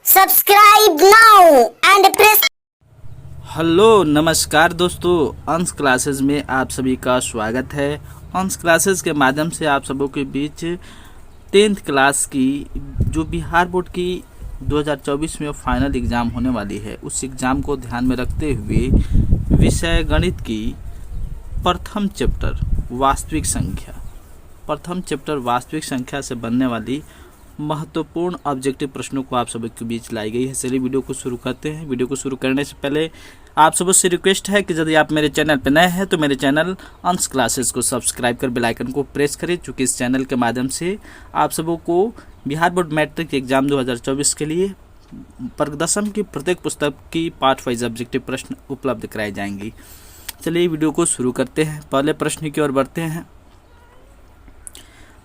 Subscribe now and press। Hello नमस्कार दोस्तों, अंश क्लासेस में आप सभी का स्वागत है। अंश क्लासेस के माध्यम से आप सबों के बीच 10th क्लास की जो बिहार बोर्ड की 2024 में फाइनल एग्ज़ाम होने वाली है, उस एग्ज़ाम को ध्यान में रखते हुए विषय गणित की प्रथम चैप्टर वास्तविक संख्या से बनने वाली महत्वपूर्ण ऑब्जेक्टिव प्रश्नों को आप सभी के बीच लाई गई है। चलिए वीडियो को शुरू करते हैं। वीडियो को शुरू करने से पहले आप सबों से रिक्वेस्ट है कि यदि आप मेरे चैनल पर नए हैं तो मेरे चैनल अंश क्लासेस को सब्सक्राइब कर बेल आइकन को प्रेस करें, चूँकि इस चैनल के माध्यम से आप सबों को बिहार बोर्ड मैट्रिक एग्जाम 2024 के लिए प्रदर्शन की प्रत्येक पुस्तक की पार्ट वाइज ऑब्जेक्टिव प्रश्न उपलब्ध कराए जाएंगी। चलिए वीडियो को शुरू करते हैं। पहले प्रश्न की ओर बढ़ते हैं।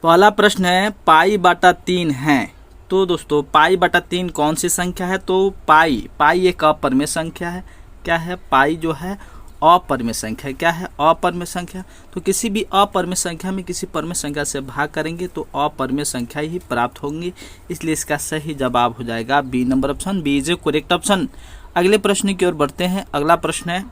पहला प्रश्न है π/3 है। तो दोस्तों π/3 कौन सी संख्या है? तो पाई एक अपरिमेय संख्या है। क्या है? पाई जो है अपरिमेय संख्या है। क्या है? अपरिमेय संख्या। तो किसी भी अपरिमेय संख्या में किसी परिमेय संख्या से भाग करेंगे तो अपरिमेय संख्या ही प्राप्त होंगी, इसलिए इसका सही जवाब हो जाएगा B number option. B is A correct option. अगले प्रश्न की ओर बढ़ते हैं। अगला प्रश्न है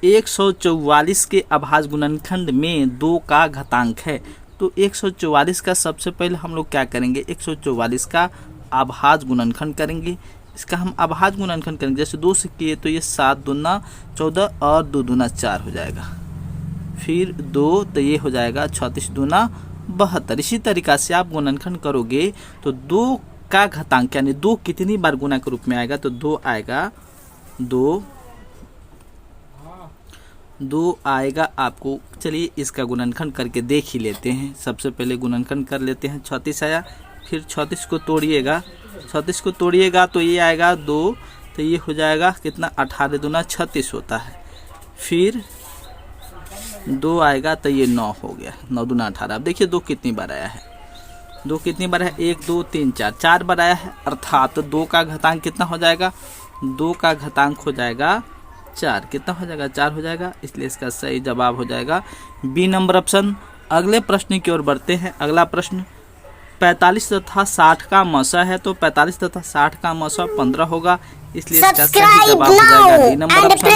144 के अभाज्य गुणनखंड में 2 का घातांक है। तो 144 का सबसे पहले हम लोग क्या करेंगे? 144 का अभाज्य गुणनखंड करेंगे। इसका हम अभाज्य गुणनखंड करेंगे, जैसे 2 से किए तो ये 7 दूना 14 और 2 दूना 4 हो जाएगा। फिर 2 तो ये हो जाएगा 36 दूना 72। इसी तरीक़ा से आप गुणनखंड करोगे तो 2 का घातांक यानी 2 कितनी बार गुना के रूप में आएगा? तो 2 आएगा, 2 आएगा आपको। चलिए इसका गुणनखंड करके देख ही लेते हैं। सबसे पहले गुणनखंड कर लेते हैं। 36 आया, फिर 36 को तोड़िएगा तो ये आएगा 2, तो ये हो जाएगा कितना? 18 दूना 36 होता है। फिर 2 आएगा तो ये 9 हो गया, 9 दूना 18। अब देखिए 2 कितनी बार आया है? 2 कितनी बार है? 1 2 3 4, 4 बार आया है। अर्थात 2 का घातांक कितना हो जाएगा? 2 का घातांक हो जाएगा 4। कितना हो जाएगा? 4 हो जाएगा, इसलिए इसका सही जवाब हो जाएगा बी नंबर ऑप्शन। अगले प्रश्न की ओर बढ़ते हैं। अगला प्रश्न 45 तथा 60 का मौसा है। तो 45 तथा 60 का मौसा 15 होगा, इसलिए इसका सही जवाब हो जाएगा डी नंबर ऑप्शन।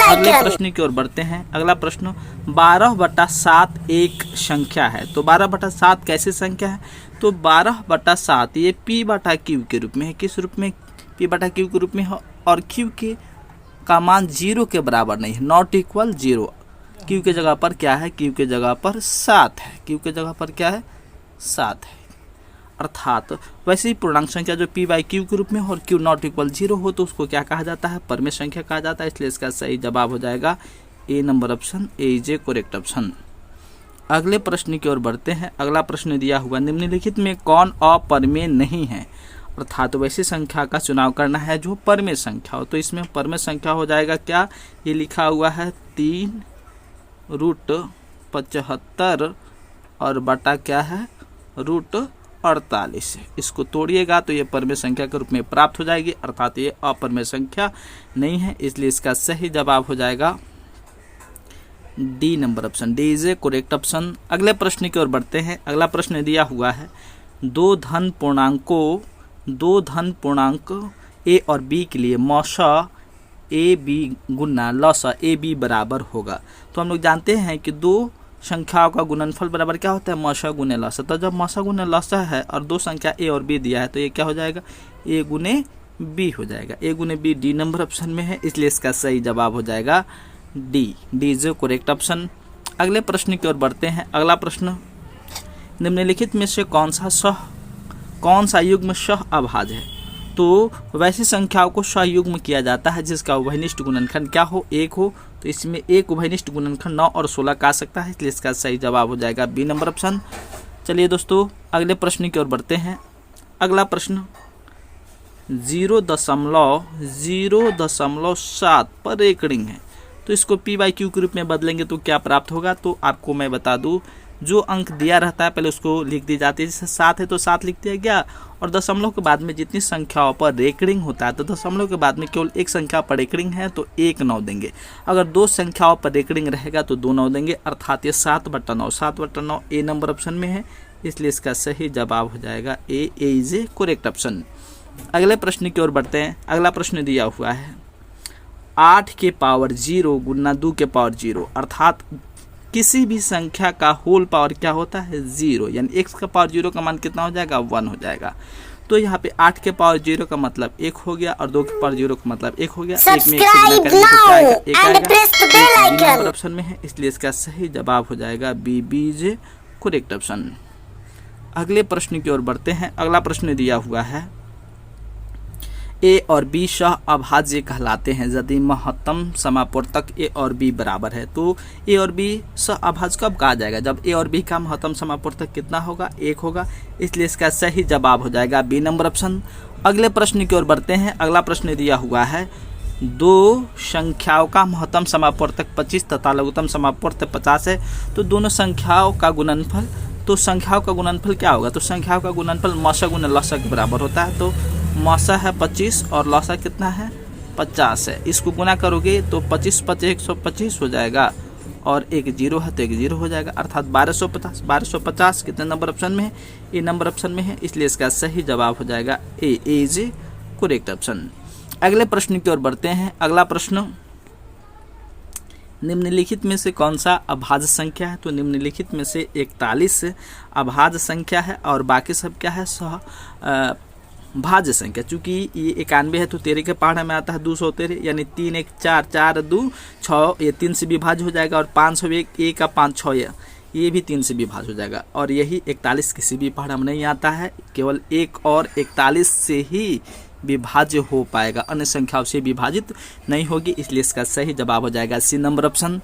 अगले प्रश्न की ओर बढ़ते हैं। अगला प्रश्न 12/7 एक संख्या है। तो 12/7 कैसी संख्या है? तो 12/7 ये p/q के रूप में है। किस रूप में? p/q के रूप में है, और q के का मान 0 के बराबर नहीं है, नॉट इक्वल 0। क्यू के जगह पर क्या है? क्यू के जगह पर 7 है। क्यू के जगह पर क्या है? 7 है। अर्थात वैसे ही पूर्णांक संख्या जो p/q के रूप में हो और q नॉट इक्वल 0 हो तो उसको क्या कहा जाता है? परिमेय संख्या कहा जाता है, इसलिए इसका सही जवाब हो जाएगा A number option. A is A correct option. अगले प्रश्न की ओर बढ़ते हैं। अगला प्रश्न दिया हुआ निम्नलिखित में कौन अपरिमेय नहीं है? अर्थात वैसी संख्या का चुनाव करना है जो परिमेय संख्या हो। तो इसमें परिमेय संख्या हो जाएगा क्या? ये लिखा हुआ है 3√75 और बटा क्या है? √48। इसको तोड़िएगा तो ये परिमेय संख्या के रूप में प्राप्त हो जाएगी, अर्थात ये अपरिमेय संख्या नहीं है, इसलिए इसका सही जवाब हो जाएगा D number option. D is a correct option. अगले प्रश्न की ओर बढ़ते हैं। अगला प्रश्न दिया हुआ है 2 धन पूर्णांक ए और बी के लिए मौसा A B Guna लौसा A B बराबर होगा। तो हम लोग जानते हैं कि 2 संख्याओं का गुणनफल बराबर क्या होता है? मौसा गुने लौसा। तो जब मौसा गुने लौसा है और 2 संख्या ए और बी दिया है तो ये क्या हो जाएगा? ए गुने बी हो जाएगा। ए गुने बी डी नंबर ऑप्शन में है, इसलिए इसका सही जवाब हो जाएगा D. D is a correct option. अगले प्रश्न की ओर बढ़ते हैं। अगला प्रश्न निम्नलिखित में से कौन सा युग्म सह अभाज्य है? तो वैसी संख्याओं को सहयुग्म किया जाता है जिसका उभयनिष्ठ गुणनखंड क्या हो? 1 हो। तो इसमें एक उभयनिष्ठ गुणनखंड 9 और 16 का आ सकता है, इसलिए इसका सही जवाब हो जाएगा बी नंबर ऑप्शन। चलिए दोस्तों अगले प्रश्न की ओर बढ़ते हैं। अगला प्रश्न 0.7 पर एक रिंग है। तो इसको p/q के रूप में बदलेंगे तो क्या प्राप्त होगा? तो आपको मैं बता दूं, जो अंक दिया रहता है पहले उसको लिख दी जाती है। जैसे 7 है तो 7 लिख दिया गया, और दशमलव के बाद में जितनी संख्याओं पर रेकरिंग होता है तो दशमलव के बाद में केवल एक संख्या पर रेकरिंग है तो 1 9 देंगे। अगर 2 संख्याओं पर रेकरिंग रहेगा तो 2 9 देंगे, अर्थात ये 7/9 ए नंबर ऑप्शन में है, इसलिए इसका सही जवाब हो जाएगा ए इज ए करेक्ट ऑप्शन। अगले प्रश्न की ओर बढ़ते हैं। अगला प्रश्न दिया हुआ है 8 के पावर 0 गुना 2 के पावर 0, अर्थात किसी भी संख्या का होल पावर क्या होता है 0, यानी x का पावर 0 का मान कितना हो जाएगा 1 हो जाएगा। तो यहाँ पे 8 के पावर 0 का मतलब 1 हो गया और 2 के पावर 0 का मतलब 1 हो गया। एक में एक से गुना करेंगे तो क्या आएगा, 1 आएगा। बी नंबर ऑप्शन में है, इसलिए इसका सही जवाब हो जाएगा B, B is correct option. अगले प्रश्न की ओर बढ़ते हैं। अगला प्रश्न दिया हुआ है ए और बी सह अभाज्य कहलाते हैं यदि महत्तम समापूर्तक ए और बी बराबर है। तो ए और बी सह अभाज्य कब कहा जाएगा, जब ए और बी का महत्तम समापूर्तक कितना होगा 1 होगा, इसलिए इसका सही जवाब हो जाएगा बी नंबर ऑप्शन। अगले प्रश्न की ओर बढ़ते हैं। अगला प्रश्न दिया हुआ है दो संख्याओं का महत्तम समापूर्तक 25 तथा लघुत्तम समापूर्तक 50 है। तो दोनों संख्याओं का गुणनफल, तो संख्याओं का गुणनफल क्या होगा, तो संख्याओं का गुणनफल मौसा गुना लसा के बराबर होता है। तो मौसा है 25 और लसा कितना है 50 है, इसको गुना करोगे तो 25 25 125 हो जाएगा और एक 0 है तो एक 0 हो जाएगा, अर्थात 1250। 1250 कितने नंबर ऑप्शन में है, ए नंबर ऑप्शन में है, इसलिए इसका सही जवाब हो जाएगा ए इज करेक्ट ऑप्शन। अगले प्रश्न की ओर बढ़ते हैं। अगला प्रश्न निम्नलिखित में से कौन सा अभाज्य संख्या है, तो निम्नलिखित में से 41 अभाज्य संख्या है और बाकी सब क्या है सह भाज्य संख्या। चूंकि ये 91 है तो 13 के पहाड़ में आता है 213, यानी 3 1 4 4 2 6, ये 3 से विभाज्य हो जाएगा और 501 1 का 5 6 ये भी 3 से विभाज्य हो जाएगा। और यही 41 किसी भी पहाड़ में नहीं आता है, केवल 1 और 41 से ही विभाज्य हो पाएगा, अन्य संख्याओं से विभाजित नहीं होगी, इसलिए इसका सही जवाब हो जाएगा सी नंबर ऑप्शन।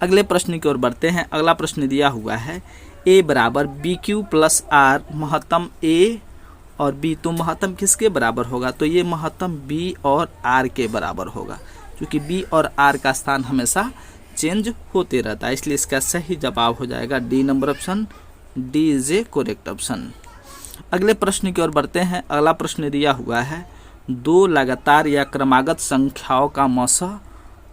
अगले प्रश्न की ओर बढ़ते हैं। अगला प्रश्न दिया हुआ है ए बराबर बी क्यू प्लस आर, महत्तम ए और बी, तो महत्तम किसके बराबर होगा, तो ये महत्तम बी और आर के बराबर होगा, क्योंकि बी और आर का स्थान हमेशा चेंज होते रहता है, इसलिए इसका सही जवाब हो जाएगा D number option, D is a correct option. अगले प्रश्न की ओर बढ़ते हैं। अगला प्रश्न दिया हुआ है दो लगातार या क्रमागत संख्याओं का मौसा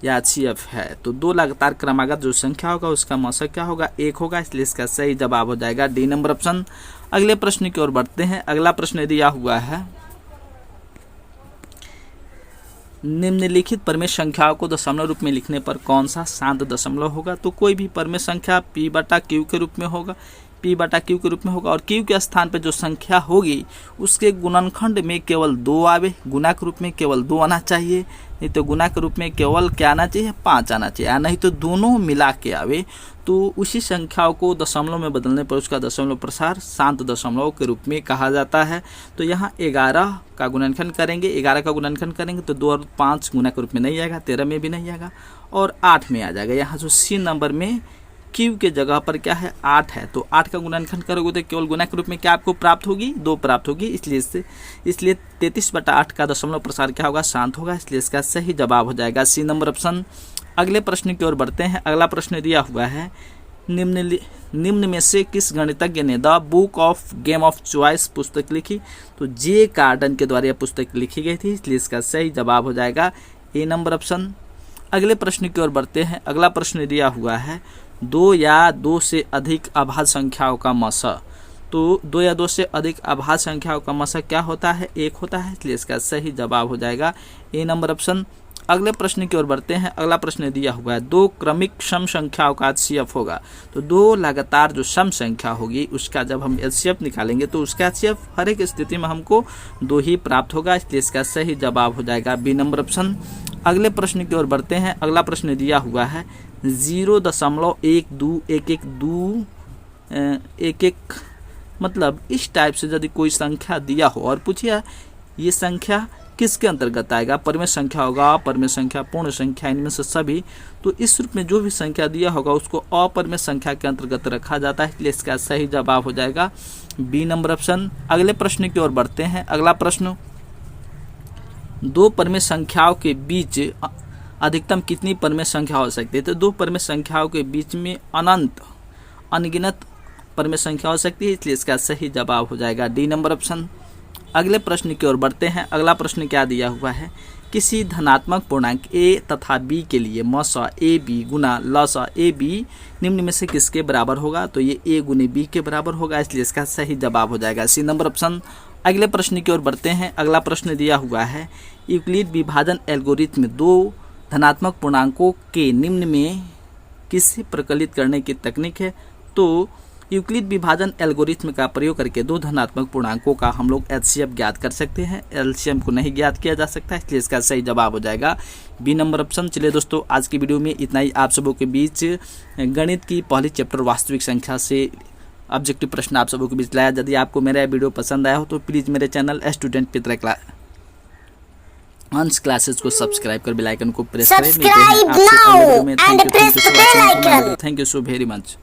या एचसीएफ है। तो दो लगातार क्रमागत जो संख्या होगा उसका मौसा क्या होगा 1 होगा, इसलिए इसका सही जवाब हो जाएगा डी नंबर ऑप्शन। अगले प्रश्न की ओर बढ़ते हैं। अगला प्रश्न दिया हुआ है निम्नलिखित परमेय संख्याओं को दशमलव रूप में लिखने पर कौन सा शांत दशमलव होगा, तो कोई भी परमेय संख्या p बटा q के रूप में होगा, p बटा q के रूप में होगा और q के स्थान पर जो संख्या होगी उसके गुणनखंड में केवल 2 आवे, गुना के रूप में केवल 2 आना चाहिए, नहीं तो गुना के रूप में केवल क्या आना चाहिए 5 आना चाहिए, नहीं तो दोनों मिला के आवे। तो उसी संख्याओं को दशमलव में बदलने पर उसका दशमलव प्रसार शांत दशमलव के रूप में कहा जाता है। तो यहाँ 11 का गुणनखंड करेंगे, 11 का गुणनखंड करेंगे तो 2 और 5 गुना के रूप में नहीं आएगा, 13 में भी नहीं आएगा और 8 में आ जाएगा। यहाँ जो सी नंबर में क्यू के जगह पर क्या है 8 है, तो 8 का गुणनखंड करोगे तो केवल गुना के रूप में क्या आपको प्राप्त होगी 2 प्राप्त होगी, इसलिए 33 बटा 8 का दशमलव प्रसार क्या होगा शांत होगा, इसलिए इसका सही जवाब हो जाएगा सी नंबर ऑप्शन। अगले प्रश्न की ओर बढ़ते हैं। अगला प्रश्न दिया हुआ है निम्न में से किस गणितज्ञ ने the book of game of choice पुस्तक लिखी, तो जे कार्डन के द्वारा यह पुस्तक लिखी गई थी, इसलिए इसका सही जवाब हो जाएगा ए नंबर ऑप्शन। अगले प्रश्न की ओर बढ़ते हैं। अगला प्रश्न दिया हुआ है 2 या 2 से अधिक अभाज्य संख्याओं का मौसा, तो 2 या 2 से अधिक अभाज्य संख्याओं का मौसा क्या होता है 1 होता है, इसलिए इसका सही जवाब हो जाएगा ए नंबर ऑप्शन। अगले प्रश्न की ओर बढ़ते हैं। अगला प्रश्न दिया हुआ है 2 क्रमिक सम संख्याओं का एचसीएफ होगा, तो 2 लगातार जो सम संख्या होगी उसका जब हम एचसीएफ निकालेंगे तो उसका एचसीएफ हर एक स्थिति में हमको 2 ही प्राप्त होगा, इसलिए इसका सही जवाब हो जाएगा बी नंबर ऑप्शन। अगले प्रश्न की ओर बढ़ते हैं। अगला प्रश्न दिया हुआ है 0.1211211 मतलब इस टाइप से यदि कोई संख्या दिया हो और पूछिए ये संख्या किसके अंतर्गत आएगा, परमेय संख्या होगा, अपरमेय संख्या, पूर्ण संख्या, इनमें से सभी, तो इस रूप में जो भी संख्या दिया होगा उसको अपरमेय संख्या के अंतर्गत रखा जाता है, इसलिए इसका सही जवाब हो जाएगा बी नंबर ऑप्शन। अगले प्रश्न की ओर बढ़ते हैं। अगला प्रश्न 2 परमेय संख्याओं के बीच अधिकतम कितनी परमेय संख्या हो सकती है, तो 2 परमेय संख्याओं के बीच में अनगिनत परमेय संख्या हो सकती है, इसलिए इसका सही जवाब हो जाएगा डी नंबर ऑप्शन। अगले प्रश्न की ओर बढ़ते हैं। अगला प्रश्न क्या दिया हुआ है किसी धनात्मक पूर्णांक a तथा b के लिए मौसा ए बी गुना लसा ए बी निम्न में से किसके बराबर होगा, तो ये a गुने b के बराबर होगा, इसलिए इसका सही जवाब हो जाएगा सी नंबर ऑप्शन। अगले प्रश्न की ओर बढ़ते हैं। अगला प्रश्न दिया हुआ है, यूक्लिड विभाजन एल्गोरिथम में दो धनात्मक पूर्णांकों के निम्न में किसे प्रकलित करने की तकनीक है। तो यूक्लिड विभाजन एल्गोरिथम का प्रयोग करके दो धनात्मक पूर्णांकों का हम लोग एलसीएम ज्ञात कर सकते हैं। एलसीएम को नहीं ज्ञात किया जा सकता, इसलिए इसका सही जवाब हो जाएगा बी नंबर ऑप्शन। चलिए दोस्तों, आज की वीडियो में इतना ही। आप सबों के बीच गणित की पहली चैप्टर वास्तविक संख्या से ऑब्जेक्टिव प्रश्न आप सबों के बीच लाया। यदि आपको मेरा वीडियो पसंद आया हो तो प्लीज़ मेरे चैनल स्टूडेंट पित्र हंस क्लासेस को सब्सक्राइब कर बेल आइकन को प्रेस करें। Subscribe now and press the bell icon. Thank you so very much.